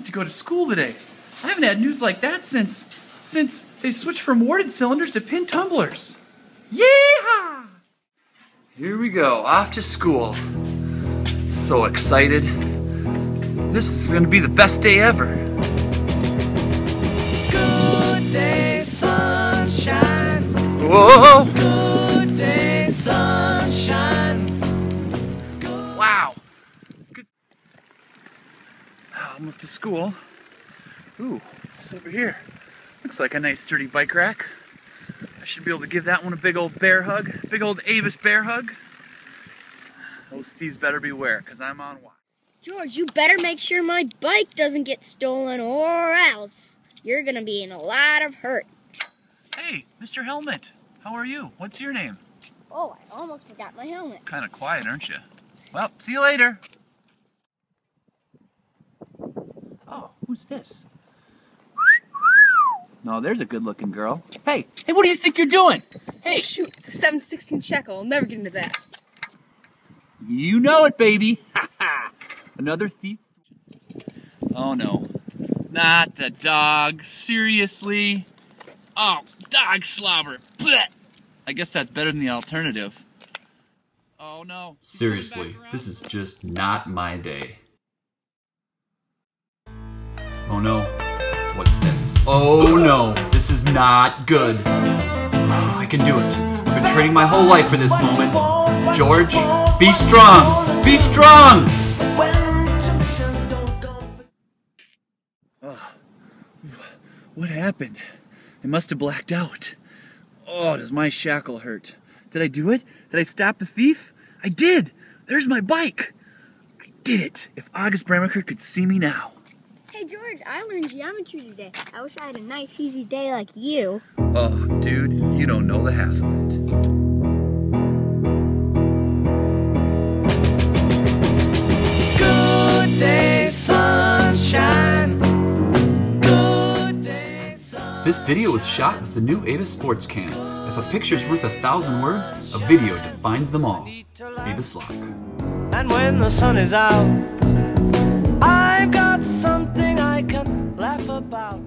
to go to school today. I haven't had news like that since they switched from warded cylinders to pin tumblers. Yeehaw! Here we go, off to school. So excited. This is gonna be the best day ever. Good day, sunshine. Whoa! Good day, sunshine. Wow. Good. Almost to school. Ooh, what's over here? Looks like a nice sturdy bike rack. I should be able to give that one a big old bear hug. Big old ABUS bear hug. Those thieves better beware, because I'm on watch. George, you better make sure my bike doesn't get stolen or else you're gonna be in a lot of hurt. Hey, Mr. Helmet, how are you? What's your name? Oh, I almost forgot my helmet. Kind of quiet, aren't you? Well, see you later. Oh, who's this? No, there's a good-looking girl. Hey, what do you think you're doing? Hey, Shoot, it's a 7/16 shekel. I'll never get into that. you know it, baby. Another thief. Oh no, not the dog. Seriously? Oh, dog slobber. Blech. I guess that's better than the alternative. Oh no. Seriously, this is just not my day. Oh no. What's this? Oh no, this is not good. I can do it. I've been training my whole life for this moment. George, be strong! Be strong! What happened? I must have blacked out. Oh, does my shackle hurt? Did I do it? Did I stop the thief? I did! There's my bike! I did it! If August Bramaker could see me now. Hey George, I learned geometry today. I wish I had a nice easy day like you. Oh, dude, you don't know the half of it. Good day, sunshine. Good day, sunshine. This video was shot with the new ABUS Sports Cam. If a picture's worth 1,000 words, a video defines them all. ABUS Lock. And when the sun is out, I've got something I can laugh about.